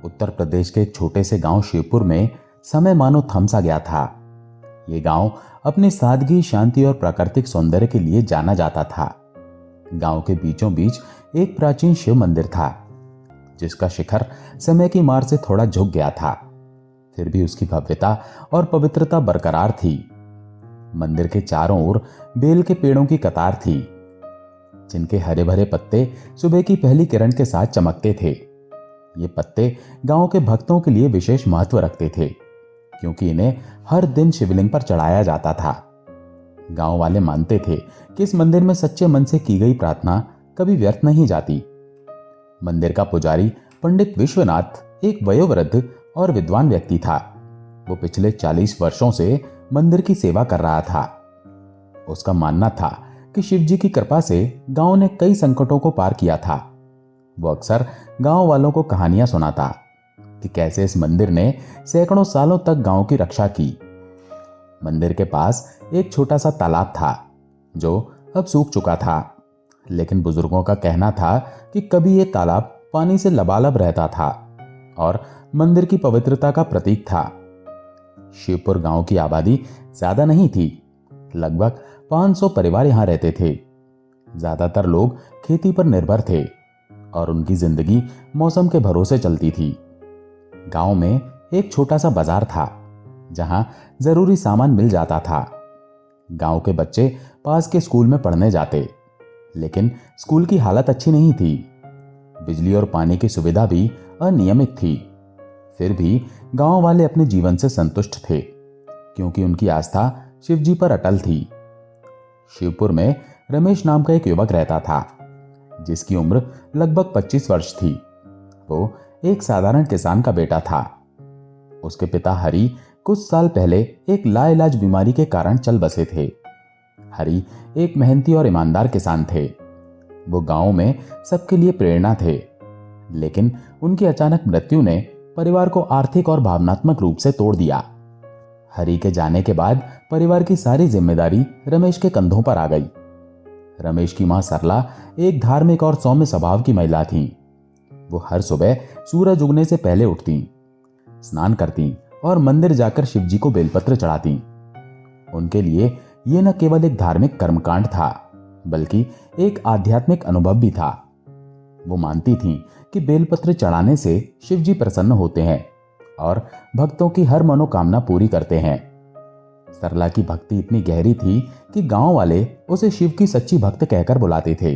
उत्तर प्रदेश के एक छोटे से गांव शिवपुर में समय मानो थम सा गया था। ये गांव अपनी सादगी, शांति और प्राकृतिक सौंदर्य के लिए जाना जाता था। गांव के बीचों बीच एक प्राचीन शिव मंदिर था, जिसका शिखर समय की मार से थोड़ा झुक गया था, फिर भी उसकी भव्यता और पवित्रता बरकरार थी। मंदिर के चारों ओर बेल के पेड़ों की कतार थी, जिनके हरे भरे पत्ते सुबह की पहली किरण के साथ चमकते थे। ये पत्ते गांव के भक्तों के लिए विशेष महत्व रखते थे, क्योंकि इन्हें हर दिन शिवलिंग पर चढ़ाया जाता था। गांव वाले मानते थे कि इस मंदिर में सच्चे मन से की गई प्रार्थना कभी व्यर्थ नहीं जाती। मंदिर का पुजारी पंडित विश्वनाथ एक वयोवृद्ध और विद्वान व्यक्ति था। वो पिछले 40 वर्षों से मंदिर की सेवा कर रहा था। उसका मानना था कि शिव जी की कृपा से गांव ने कई संकटों को पार किया था। वो अक्सर गांव वालों को कहानियां सुनाता कि कैसे इस मंदिर ने सैकड़ों सालों तक गांव की रक्षा की। मंदिर के पास एक छोटा सा तालाब था, जो अब सूख चुका था, लेकिन बुजुर्गों का कहना था कि कभी यह तालाब पानी से लबालब रहता था और मंदिर की पवित्रता का प्रतीक था। शिवपुर गांव की आबादी ज्यादा नहीं थी। लगभग 500 परिवार यहां रहते थे। ज्यादातर लोग खेती पर निर्भर थे और उनकी जिंदगी मौसम के भरोसे चलती थी। गांव में एक छोटा सा बाजार था, जहां जरूरी सामान मिल जाता था। गांव के बच्चे पास के स्कूल में पढ़ने जाते, लेकिन स्कूल की हालत अच्छी नहीं थी। बिजली और पानी की सुविधा भी अनियमित थी। फिर भी गांव वाले अपने जीवन से संतुष्ट थे, क्योंकि उनकी आस्था शिव जी पर अटल थी। शिवपुर में रमेश नाम का एक युवक रहता था, जिसकी उम्र लगभग 25 वर्ष थी। वो एक साधारण किसान का बेटा था। उसके पिता हरि कुछ साल पहले एक लाइलाज बीमारी के कारण चल बसे थे। हरि एक मेहनती और ईमानदार किसान थे। वो गांव में सबके लिए प्रेरणा थे, लेकिन उनकी अचानक मृत्यु ने परिवार को आर्थिक और भावनात्मक रूप से तोड़ दिया। हरि के जाने के बाद परिवार की सारी जिम्मेदारी रमेश के कंधों पर आ गई। रमेश की मां सरला एक धार्मिक और सौम्य स्वभाव की महिला थी। वो हर सुबह सूरज उगने से पहले उठती, स्नान करती और मंदिर जाकर शिव जी को बेलपत्र चढ़ाती। उनके लिए यह न केवल एक धार्मिक कर्मकांड था, बल्कि एक आध्यात्मिक अनुभव भी था। वो मानती थीं कि बेलपत्र चढ़ाने से शिव जी प्रसन्न होते हैं और भक्तों की हर मनोकामना पूरी करते हैं। सरला की भक्ति इतनी गहरी थी कि गांव वाले उसे शिव की सच्ची भक्त कहकर बुलाते थे।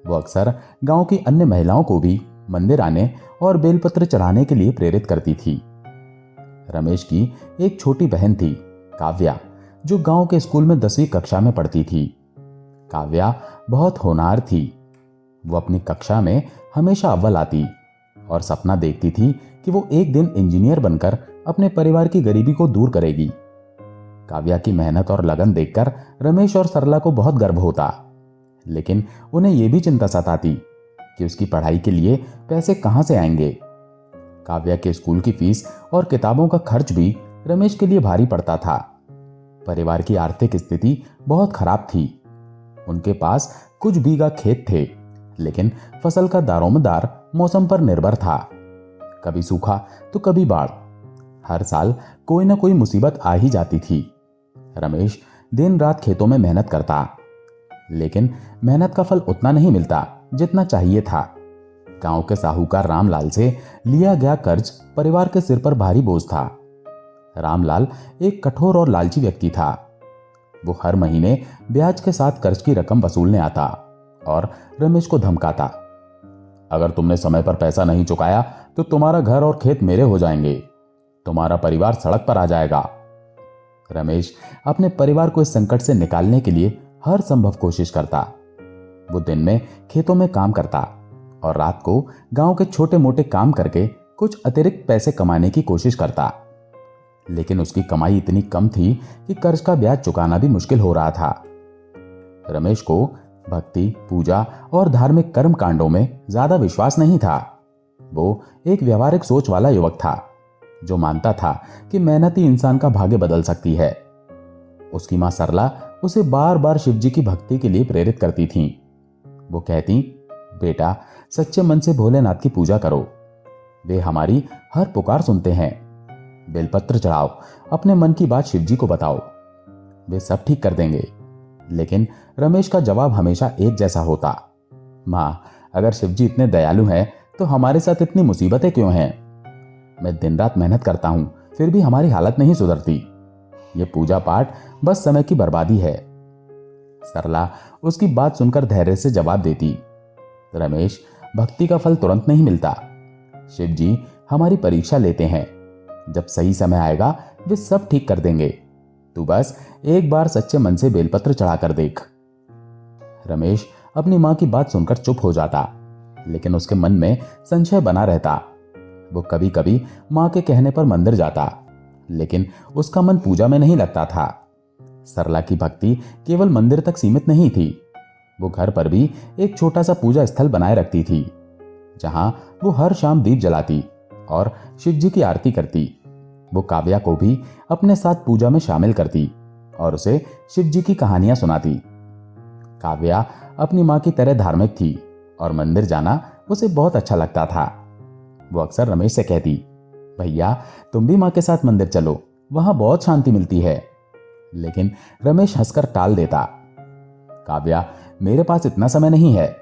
वो अक्सर गांव की अन्य महिलाओं को भी मंदिर आने और बेलपत्र चढ़ाने के लिए प्रेरित करती थी। रमेश की एक छोटी बहन थी, काव्या, जो गांव के स्कूल में 10वीं कक्षा में पढ़ती थी। काव्या बहुत होनहार थी। वो अपनी कक्षा में हमेशा अव्वल आती और सपना देखती थी कि वो एक दिन इंजीनियर बनकर अपने परिवार की गरीबी को दूर करेगी। काव्या की मेहनत और लगन देखकर रमेश और सरला को बहुत गर्व होता, लेकिन उन्हें यह भी चिंता सताती कि उसकी पढ़ाई के लिए पैसे कहां से आएंगे। काव्या के स्कूल की फीस और किताबों का खर्च भी रमेश के लिए भारी पड़ता था। परिवार की आर्थिक स्थिति बहुत खराब थी। उनके पास कुछ बीघा खेत थे, लेकिन फसल का दारोमदार मौसम पर निर्भर था। कभी सूखा तो कभी बाढ़। हर साल कोई ना कोई मुसीबत आ ही जाती थी। रमेश दिन रात खेतों में मेहनत करता, लेकिन मेहनत का फल उतना नहीं मिलता जितना चाहिए था। गांव के साहूकार रामलाल से लिया गया कर्ज परिवार के सिर पर भारी बोझ था। रामलाल एक कठोर और लालची व्यक्ति था। वो हर महीने ब्याज के साथ कर्ज की रकम वसूलने आता और रमेश को धमकाता, अगर तुमने समय पर पैसा नहीं चुकाया तो तुम्हारा घर और खेत मेरे हो जाएंगे, तुम्हारा परिवार सड़क पर आ जाएगा। रमेश अपने परिवार को इस संकट से निकालने के लिए हर संभव कोशिश करता। वो दिन में खेतों में काम करता और रात को गांव के छोटे मोटे काम करके कुछ अतिरिक्त पैसे कमाने की कोशिश करता, लेकिन उसकी कमाई इतनी कम थी कि कर्ज का ब्याज चुकाना भी मुश्किल हो रहा था। रमेश को भक्ति, पूजा और धार्मिक कर्म कांडों में ज्यादा विश्वास नहीं था। वो एक व्यवहारिक सोच वाला युवक था, जो मानता था कि मेहनत ही इंसान का भाग्य बदल सकती है। उसकी मां सरला उसे बार बार शिवजी की भक्ति के लिए प्रेरित करती थीं। वो कहती, बेटा, सच्चे मन से भोलेनाथ की पूजा करो। वे हमारी हर पुकार सुनते हैं। बेलपत्र चढ़ाओ, अपने मन की बात शिवजी को बताओ, वे सब ठीक कर देंगे। लेकिन रमेश का जवाब हमेशा एक जैसा होता, मां, अगर शिवजी इतने दयालु हैं तो हमारे साथ इतनी मुसीबतें क्यों हैं? मैं दिन रात मेहनत करता हूं, फिर भी हमारी हालत नहीं सुधरती। ये पूजा पाठ बस समय की बर्बादी है। सरला उसकी बात सुनकर धैर्य से जवाब देती, रमेश, भक्ति का फल तुरंत नहीं मिलता। शिवजी हमारी परीक्षा लेते हैं। जब सही समय आएगा वे सब ठीक कर देंगे। तू बस एक बार सच्चे मन से बेलपत्र चढ़ाकर देख। रमेश अपनी मां की बात सुनकर चुप हो जाता, लेकिन उसके मन में संशय बना रहता। वो कभी कभी मां के कहने पर मंदिर जाता, लेकिन उसका मन पूजा में नहीं लगता था। सरला की भक्ति केवल मंदिर तक सीमित नहीं थी। वो घर पर भी एक छोटा सा पूजा स्थल बनाए रखती थी, जहां वो हर शाम दीप जलाती और शिवजी की आरती करती। वो काव्या को भी अपने साथ पूजा में शामिल करती और उसे शिवजी की कहानियां सुनाती। काव्या अपनी मां की तरह धार्मिक थी और मंदिर जाना उसे बहुत अच्छा लगता था। वो अक्सर रमेश से कहती, भैया तुम भी मां के साथ मंदिर चलो, वहां बहुत शांति मिलती है। लेकिन रमेश हंसकर टाल देता, काव्या, मेरे पास इतना समय नहीं है,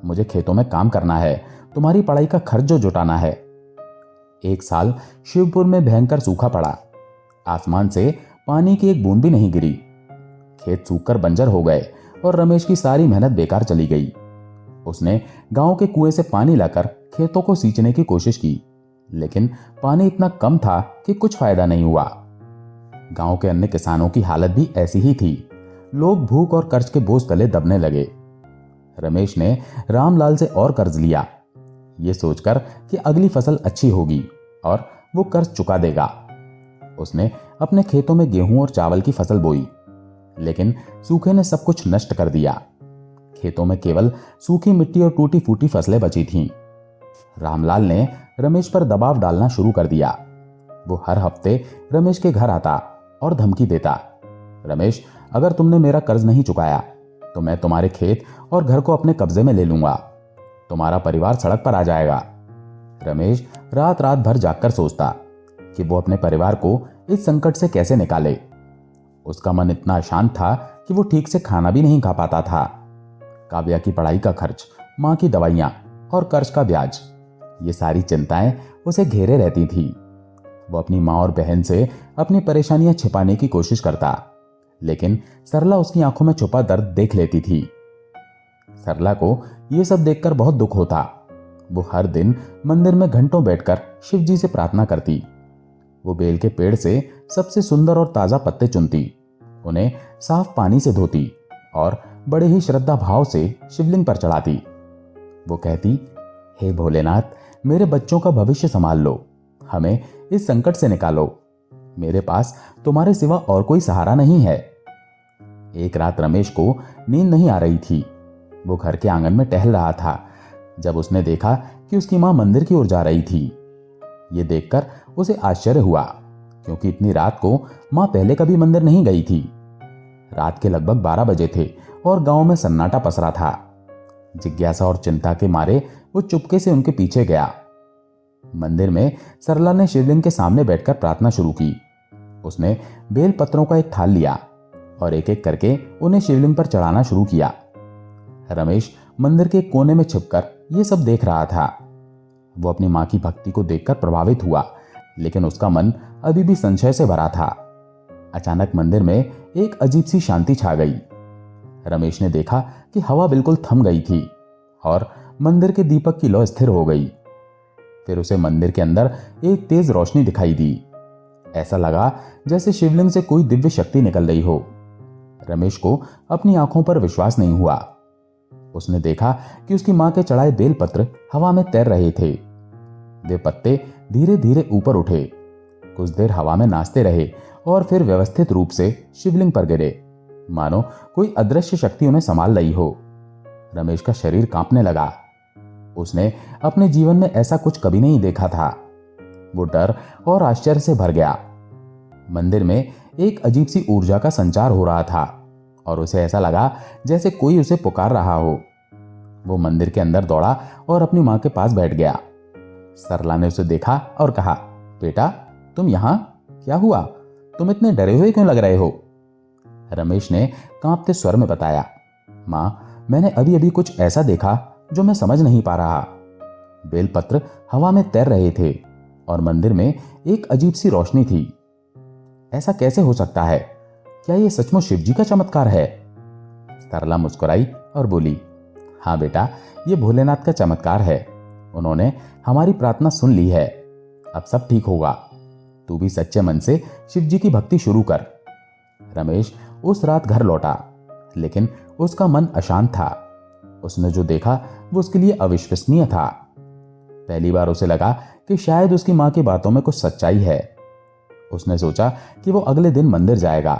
मुझे खेतों में काम करना है, तुम्हारी पढ़ाई का खर्च जो जुटाना है। एक साल शिवपुर में भयंकर सूखा पड़ा। आसमान से पानी की एक बूंद भी नहीं गिरी। खेत सूखकर बंजर हो गए और रमेश की सारी मेहनत बेकार चली गई। उसने गांव के कुएं से पानी लाकर खेतों को सींचने की कोशिश की, लेकिन पानी इतना कम था कि कुछ फायदा नहीं हुआ। गांव के अन्य किसानों की हालत भी ऐसी ही थी। लोग भूख और कर्ज के बोझ तले दबने लगे। रमेश ने रामलाल से और कर्ज लिया, ये सोचकर कि अगली फसल अच्छी होगी और वो कर्ज चुका देगा। उसने अपने खेतों में गेहूं और चावल की फसल बोई, लेकिन सूखे ने सब कुछ नष्ट कर दिया। खेतों में केवल सूखी मिट्टी और टूटी फूटी फसलें बची थीं। रामलाल ने रमेश पर दबाव डालना शुरू कर दिया। वो हर हफ्ते रमेश के घर आता और धमकी देता, रमेश, अगर तुमने मेरा कर्ज नहीं चुकाया तो मैं तुम्हारे खेत और घर को अपने कब्जे में ले लूंगा। तुम्हारा परिवार सड़क पर आ जाएगा। रमेश रात रात भर जागकर सोचता कि वो अपने परिवार को इस संकट से कैसे निकाले। उसका मन इतना अशांत था कि वो ठीक से खाना भी नहीं खा पाता था। काव्या की पढ़ाई का खर्च, मां की दवाइयां और कर्ज का ब्याज, ये सारी चिंताएं उसे घेरे रहती थी। वो अपनी मां और बहन से अपनी परेशानियां छिपाने की कोशिश करता, लेकिन सरला उसकी आंखों में छुपा दर्द देख लेती थी। सरला को यह सब देखकर बहुत दुख होता। वो हर दिन मंदिर में घंटों बैठकर शिवजी से प्रार्थना करती। वो बेल के पेड़ से सबसे सुंदर और ताजा पत्ते चुनती, उन्हें साफ पानी से धोती और बड़े ही श्रद्धा भाव से शिवलिंग पर चढ़ाती। वो कहती, हे भोलेनाथ, मेरे बच्चों का भविष्य संभाल लो, हमें इस संकट से निकालो। मेरे पास तुम्हारे सिवा और कोई सहारा नहीं है। एक रात रमेश को नींद नहीं आ रही थी। वो घर के आंगन में टहल रहा था जब उसने देखा कि उसकी मां मंदिर की ओर जा रही थी। ये देखकर उसे आश्चर्य हुआ, क्योंकि इतनी रात को मां पहले कभी मंदिर नहीं गई थी। रात के लगभग 12 बजे थे और गांव में सन्नाटा पसरा था। जिज्ञासा और चिंता के मारे वो चुपके से उनके पीछे गया। मंदिर में सरला ने शिवलिंग के सामने बैठकर प्रार्थना शुरू की। उसने बेल पत्रों का एक थाल लिया और एक एक करके उन्हें शिवलिंग पर चढ़ाना शुरू किया। रमेश मंदिर के कोने में छिपकर यह सब देख रहा था। वो अपनी मां की भक्ति को देखकर प्रभावित हुआ, लेकिन उसका मन अभी भी संशय से भरा था। अचानक मंदिर में एक अजीब सी शांति छा गई। रमेश ने देखा कि हवा बिल्कुल थम गई थी और मंदिर के दीपक की लौ स्थिर हो गई। फिर उसे मंदिर के अंदर एक तेज रोशनी दिखाई दी। ऐसा लगा जैसे शिवलिंग से कोई दिव्य शक्ति निकल रही हो। रमेश को अपनी आंखों पर विश्वास नहीं हुआ। उसने देखा कि उसकी मां के चढ़ाए बेलपत्र हवा में तैर रहे थे। वे पत्ते धीरे धीरे ऊपर उठे, कुछ देर हवा में नाचते रहे और फिर व्यवस्थित रूप से शिवलिंग पर गिरे, मानो कोई अदृश्य शक्ति उन्हें संभाल रही हो। रमेश का शरीर कांपने लगा। उसने अपने जीवन में ऐसा कुछ कभी नहीं देखा था। वो डर और आश्चर्य से भर गया। मंदिर में एक अजीब सी ऊर्जा का संचार हो रहा था और उसे ऐसा लगा जैसे कोई उसे पुकार रहा हो। वो मंदिर के अंदर दौड़ा और अपनी मां के पास बैठ गया। सरला ने उसे देखा और कहा, बेटा तुम यहां, क्या हुआ? तुम इतने डरे हुए क्यों लग रहे हो? रमेश ने कांपते स्वर में बताया, मां, मैंने अभी अभी कुछ ऐसा देखा जो मैं समझ नहीं पा रहा। बेलपत्र हवा में तैर रहे थे और मंदिर में एक अजीब सी रोशनी थी। ऐसा कैसे हो सकता है? क्या यह सचमुच शिवजी का चमत्कार है? सरला मुस्कुराई और बोली, हाँ बेटा, यह भोलेनाथ का चमत्कार है। उन्होंने हमारी प्रार्थना सुन ली है। अब सब ठीक होगा। तू भी सच्चे मन से शिवजी की भक्ति शुरू कर। रमेश उस रात घर लौटा, लेकिन उसका मन अशांत था। उसने जो देखा वो उसके लिए अविश्वसनीय था। पहली बार उसे लगा कि शायद उसकी मां की बातों में कुछ सच्चाई है। उसने सोचा कि वो अगले दिन मंदिर जाएगा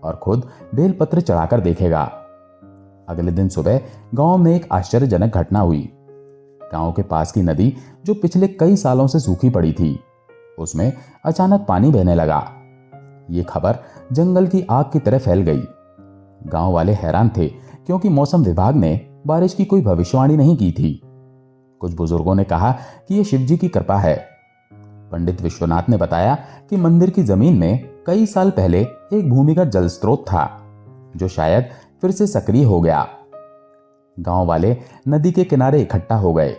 और खुद बेलपत्र चढ़ाकर देखेगा। अगले दिन सुबह गांव में एक आश्चर्यजनक घटना हुई। गांव के पास की नदी, जो पिछले कई सालों से सूखी पड़ी थी, उसमें अचानक पानी बहने लगा। ये खबर जंगल की आग की तरह फैल गई। गांव वाले हैरान थे, क्योंकि मौसम विभाग ने बारिश की कोई भविष्यवाणी नहीं की थी। कुछ बुजुर्गों ने कहा कि यह शिवजी की कृपा है। पंडित विश्वनाथ ने बताया कि मंदिर की जमीन में कई साल पहले एक भूमिगत जल स्रोत था, जो शायद फिर से सक्रिय हो गया। गांव वाले नदी के किनारे इकट्ठा हो गए।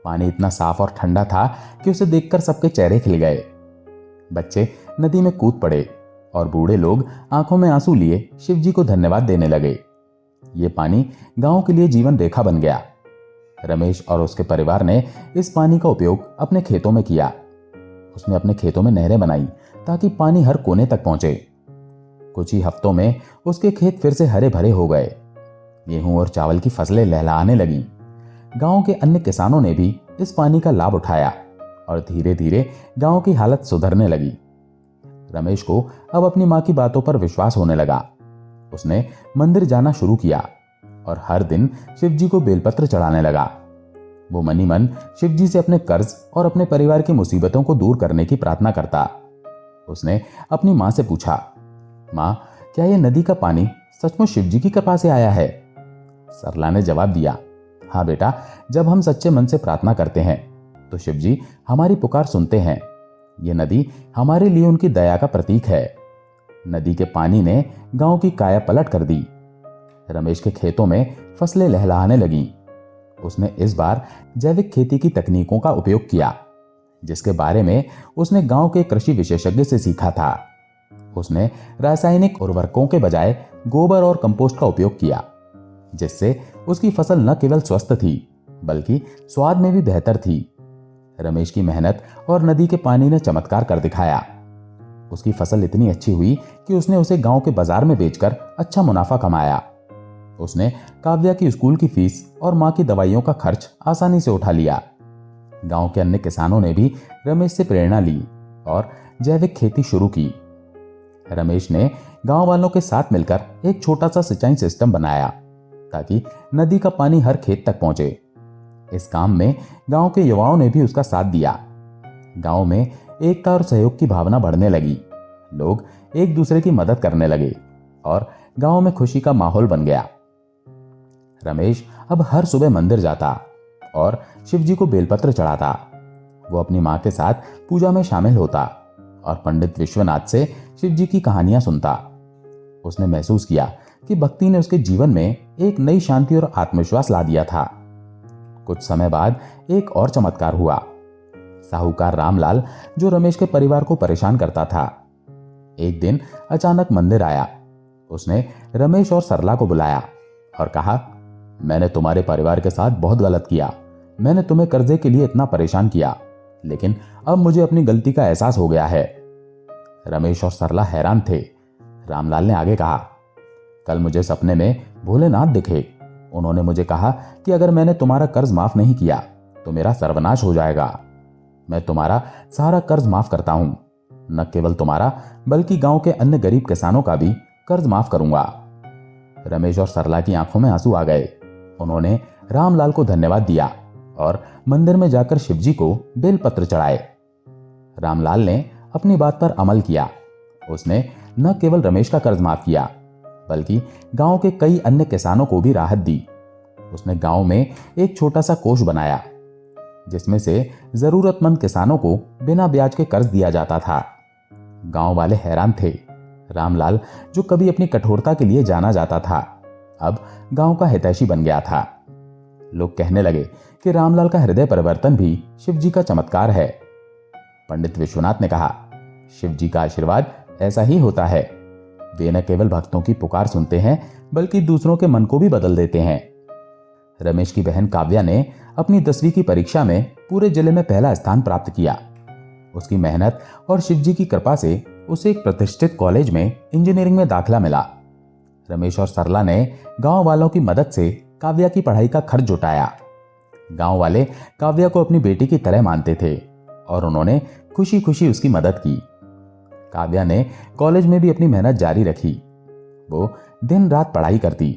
पानी इतना साफ और ठंडा था कि उसे देखकर सबके चेहरे खिल गए। बच्चे नदी में कूद पड़े और बूढ़े लोग आंखों में आंसू लिए शिवजी को धन्यवाद देने लगे। ये पानी गांव के लिए जीवन रेखा बन गया। रमेश और उसके परिवार ने इस पानी का उपयोग अपने खेतों में किया। उसने अपने खेतों में नहरें बनाई ताकि पानी हर कोने तक पहुंचे। कुछ ही हफ्तों में उसके खेत फिर से हरे भरे हो गए। गेहूं और चावल की फसलें लहलहाने लगीं। गांव के अन्य किसानों ने भी इस पानी का लाभ उठाया और धीरे धीरे गांव की हालत सुधरने लगी। रमेश को अब अपनी मां की बातों पर विश्वास होने लगा। उसने मंदिर जाना शुरू किया और हर दिन शिवजी को बेलपत्र चढ़ाने लगा। वो मनी मन शिवजी से अपने कर्ज और अपने परिवार की मुसीबतों को दूर करने की प्रार्थना करता। उसने अपनी मां से पूछा, मां, क्या यह नदी का पानी सचमुच शिवजी की कृपा से आया है? सरला ने जवाब दिया, हाँ बेटा, जब हम सच्चे मन से प्रार्थना करते हैं तो शिवजी हमारी पुकार सुनते हैं। यह नदी हमारे लिए उनकी दया का प्रतीक है। नदी के पानी ने गांव की काया पलट कर दी। रमेश के खेतों में फसलें लहलहाने लगीं। उसने इस बार जैविक खेती की तकनीकों का उपयोग किया, जिसके बारे में उसने गांव के कृषि विशेषज्ञ से सीखा था। उसने रासायनिक उर्वरकों के बजाय गोबर और कंपोस्ट का उपयोग किया, जिससे उसकी फसल न केवल स्वस्थ थी बल्कि स्वाद में भी बेहतर थी। रमेश की मेहनत और नदी के पानी ने चमत्कार कर दिखाया। उसकी फसल इतनी अच्छी हुई कि उसने उसे गांव के बाजार में बेचकर अच्छा मुनाफा कमाया। उसने काव्या की स्कूल की फीस और मां की दवाइयों का खर्च आसानी से उठा लिया। गांव के अन्य किसानों ने भी रमेश से प्रेरणा ली और जैविक खेती शुरू की। रमेश ने गांव वालों के साथ मिलकर एक छोटा सा सिंचाई सिस्टम बनाया ताकि नदी का पानी हर खेत तक पहुंचे। इस काम में गांव के युवाओं ने भी उसका साथ दिया। गांव में एकता और सहयोग की भावना बढ़ने लगी। लोग एक दूसरे की मदद करने लगे और गांव में खुशी का माहौल बन गया। रमेश अब हर सुबह मंदिर जाता और शिवजी को बेलपत्र चढ़ाता। वो अपनी मां के साथ पूजा में शामिल होता और पंडित विश्वनाथ से शिवजी की कहानियां सुनता। उसने महसूस किया कि भक्ति ने उसके जीवन में एक नई शांति और आत्मविश्वास ला दिया था। कुछ समय बाद एक और चमत्कार हुआ। साहूकार रामलाल, जो रमेश के परिवार को परेशान करता था, एक दिन अचानक मंदिर आया। उसने रमेश और सरला को बुलाया और कहा, मैंने तुम्हारे परिवार के साथ बहुत गलत किया। मैंने तुम्हें कर्जे के लिए इतना परेशान किया, लेकिन अब मुझे अपनी गलती का एहसास हो गया है। रमेश और सरला हैरान थे। रामलाल ने आगे कहा, कल मुझे सपने में भोलेनाथ दिखे। उन्होंने मुझे कहा कि अगर मैंने तुम्हारा कर्ज माफ नहीं किया तो मेरा सर्वनाश हो जाएगा। मैं तुम्हारा सारा कर्ज माफ करता हूं। न केवल तुम्हारा बल्कि गांव के अन्य गरीब किसानों का भी कर्ज माफ करूंगा। रमेश और सरला की आंखों में आंसू आ गए। उन्होंने रामलाल को धन्यवाद दिया और मंदिर में जाकर शिवजी को बेलपत्र चढ़ाए। रामलाल ने अपनी बात पर अमल किया। उसने न केवल रमेश का कर्ज माफ किया बल्कि गांव के कई अन्य किसानों को भी राहत दी। उसने गांव में एक छोटा सा कोष बनाया। जिसमें से जरूरतमंद किसानों को बिना ब्याज के कर्ज दिया जाता था। गांव वाले हैरान थे। रामलाल, जो कभी अपनी कठोरता के लिए जाना जाता था, अब गांव का हितैषी बन गया था। लोग कहने लगे कि रामलाल का हृदय परिवर्तन भी शिवजी का चमत्कार है। पंडित विश्वनाथ ने कहा, शिवजी का आशीर्वाद ऐसा ही होता है। वे न केवल भक्तों की पुकार सुनते हैं, बल्कि दूसरों के मन को भी बदल देते हैं। रमेश की बहन काव्या ने अपनी 10वीं की परीक्षा में पूरे जिले में पहला स्थान प्राप्त किया। उसकी मेहनत और शिवजी की कृपा से उसे एक प्रतिष्ठित कॉलेज में इंजीनियरिंग में दाखिला मिला। रमेश और सरला ने गांव वालों की मदद से काव्या की पढ़ाई का खर्च जुटाया। गांव वाले काव्या को अपनी बेटी की तरह मानते थे और उन्होंने खुशी खुशी उसकी मदद की। काव्या ने कॉलेज में भी अपनी मेहनत जारी रखी। वो दिन रात पढ़ाई करती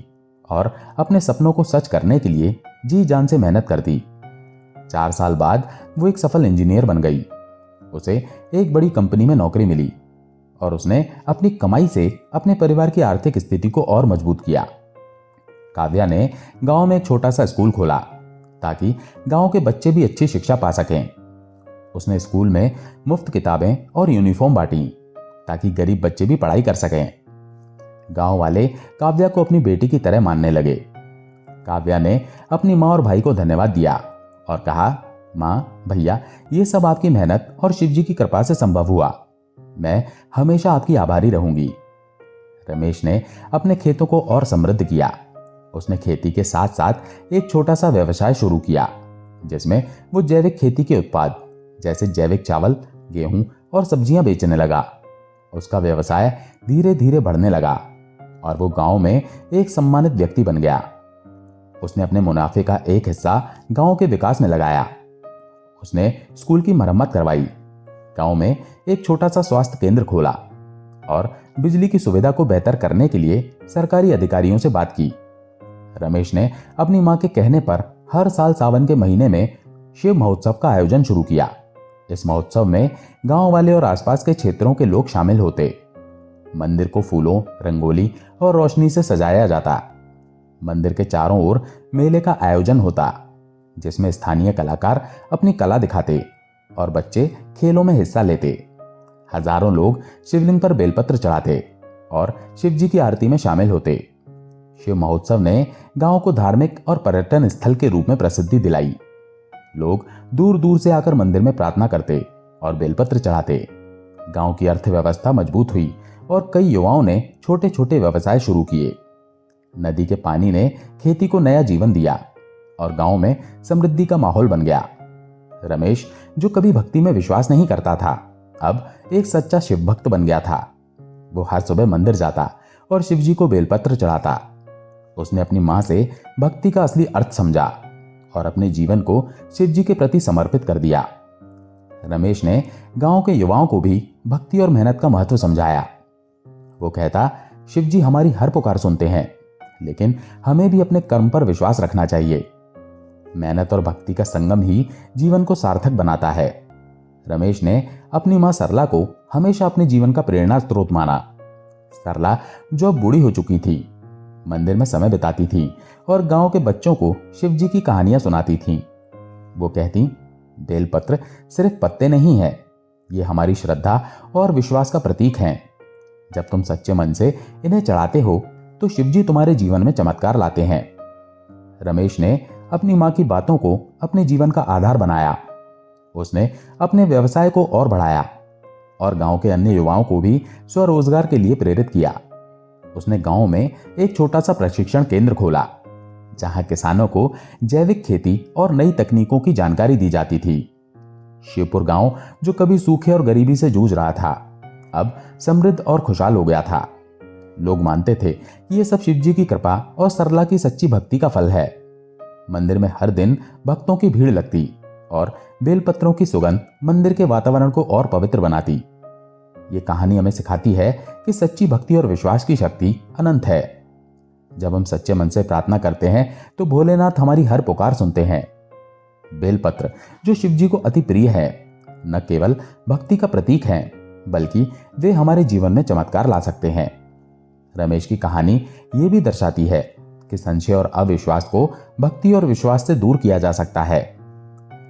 और अपने सपनों को सच करने के लिए जी जान से मेहनत करती। 4 साल बाद वो एक सफल इंजीनियर बन गई। उसे एक बड़ी कंपनी में नौकरी मिली और उसने अपनी कमाई से अपने परिवार की आर्थिक स्थिति को और मजबूत किया। काव्या ने गांव में एक छोटा सा स्कूल खोला ताकि गांव के बच्चे भी अच्छी शिक्षा पा सकें। उसने स्कूल में मुफ्त किताबें और यूनिफॉर्म बांटी ताकि गरीब बच्चे भी पढ़ाई कर सकें। गांव वाले काव्या को अपनी बेटी की तरह मानने लगे। काव्या ने अपनी माँ और भाई को धन्यवाद दिया और कहा, माँ, भैया, ये सब आपकी मेहनत और शिवजी की कृपा से संभव हुआ। मैं हमेशा आपकी आभारी रहूंगी। रमेश ने अपने खेतों को और समृद्ध किया। उसने खेती के साथ साथ एक छोटा सा व्यवसाय शुरू किया, जिसमें वो जैविक खेती के उत्पाद जैसे जैविक चावल, गेहूं और सब्जियां बेचने लगा। उसका व्यवसाय धीरे धीरे बढ़ने लगा और वो गांव में एक सम्मानित व्यक्ति बन गया। उसने अपने मुनाफे का एक हिस्सा गांव के विकास में लगाया। उसने स्कूल की मरम्मत करवाई, गांव में एक छोटा सा स्वास्थ्य केंद्र खोला और बिजली की सुविधा को बेहतर करने के लिए सरकारी अधिकारियों से बात की। रमेश ने अपनी मां के कहने पर हर साल सावन के महीने में शिव महोत्सव का आयोजन शुरू किया। इस महोत्सव में गांव वाले और आसपास के क्षेत्रों के लोग शामिल होते। मंदिर को फूलों, रंगोली और रोशनी से सजाया जाता। मंदिर के चारों ओर मेले का आयोजन होता, जिसमें स्थानीय कलाकार अपनी कला दिखाते और बच्चे खेलों में हिस्सा लेते। हजारों लोग शिवलिंग पर बेलपत्र चढ़ाते और शिवजी की आरती में शामिल होते। शिव महोत्सव ने गांव को धार्मिक और पर्यटन स्थल के रूप में प्रसिद्धि दिलाई। लोग दूर दूर से आकर मंदिर में प्रार्थना करते और बेलपत्र चढ़ाते। गांव की अर्थव्यवस्था मजबूत हुई और कई युवाओं ने छोटे छोटे व्यवसाय शुरू किए। नदी के पानी ने खेती को नया जीवन दिया और गांव में समृद्धि का माहौल बन गया। रमेश, जो कभी भक्ति में विश्वास नहीं करता था, अब एक सच्चा शिव भक्त बन गया था। वो हर सुबह मंदिर जाता और शिवजी को बेलपत्र चढ़ाता। उसने अपनी मां से भक्ति का असली अर्थ समझा और अपने जीवन को शिवजी के प्रति समर्पित कर दिया। रमेश ने गांव के युवाओं को भी भक्ति और मेहनत का महत्व समझाया। वो कहता, शिवजी हमारी हर पुकार सुनते हैं, लेकिन हमें भी अपने कर्म पर विश्वास रखना चाहिए। मेहनत और भक्ति का संगम ही जीवन को सार्थक बनाता है। रमेश ने अपनी मां सरला को हमेशा अपने जीवन का प्रेरणा स्रोत माना। सरला, जो अब बूढ़ी हो चुकी थी, मंदिर में समय बिताती थी और गांव के बच्चों को शिवजी की कहानियां सुनाती थीं। वो कहती, बेलपत्र सिर्फ पत्ते नहीं है, ये हमारी श्रद्धा और विश्वास का प्रतीक हैं। जब तुम सच्चे मन से इन्हें चढ़ाते हो तो शिवजी तुम्हारे जीवन में चमत्कार लाते हैं। रमेश ने अपनी मां की बातों को अपने जीवन का आधार बनाया। उसने अपने व्यवसाय को और बढ़ाया और गांव के अन्य युवाओं को भी स्वरोजगार के लिए प्रेरित किया। उसने गांव में एक छोटा सा प्रशिक्षण केंद्र खोला, जहां किसानों को जैविक खेती और नई तकनीकों की जानकारी दी जाती थी। शिवपुर गांव, जो कभी सूखे और गरीबी से जूझ रहा था, अब समृद्ध और खुशहाल हो गया था। लोग मानते थे कि यह सब शिवजी की कृपा और सरला की सच्ची भक्ति का फल है। मंदिर में हर दिन भक्तों की भीड़ लगती और बेलपत्रों की सुगंध मंदिर के वातावरण को और पवित्र बनाती। ये कहानी हमें सिखाती है कि सच्ची भक्ति और विश्वास की शक्ति अनंत है। जब हम सच्चे मन से प्रार्थना करते हैं तो भोलेनाथ हमारी हर पुकार सुनते हैं। बेलपत्र, जो शिवजी को अति प्रिय है, न केवल भक्ति का प्रतीक हैं, बल्कि वे हमारे जीवन में चमत्कार ला सकते हैं। रमेश की कहानी ये भी दर्शाती है कि संशय और अविश्वास को भक्ति और विश्वास से दूर किया जा सकता है।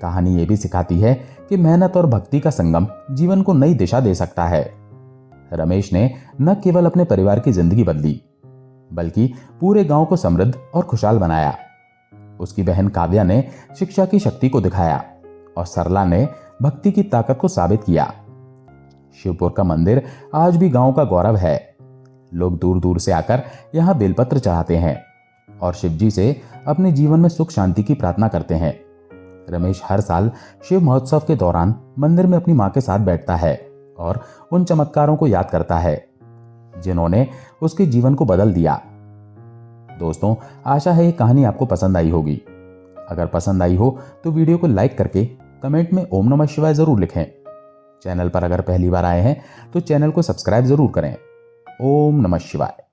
कहानी ये भी सिखाती है कि मेहनत और भक्ति का संगम जीवन को नई दिशा दे सकता है। रमेश ने न केवल अपने परिवार की जिंदगी बदली, बल्कि पूरे गांव को समृद्ध और खुशहाल बनाया। उसकी बहन काव्या ने शिक्षा की शक्ति को दिखाया और सरला ने भक्ति की ताकत को साबित किया। शिवपुर का मंदिर आज भी गांव का गौरव है। लोग दूर दूर से आकर यहां बेलपत्र चढ़ाते हैं और शिवजी से अपने जीवन में सुख शांति की प्रार्थना करते हैं। रमेश हर साल शिव महोत्सव के दौरान मंदिर में अपनी मां के साथ बैठता है और उन चमत्कारों को याद करता है जिन्होंने उसके जीवन को बदल दिया। दोस्तों, आशा है ये कहानी आपको पसंद आई होगी। अगर पसंद आई हो तो वीडियो को लाइक करके कमेंट में ओम नमः शिवाय जरूर लिखें। चैनल पर अगर पहली बार आए हैं तो चैनल को सब्सक्राइब जरूर करें। ओम नमः शिवाय।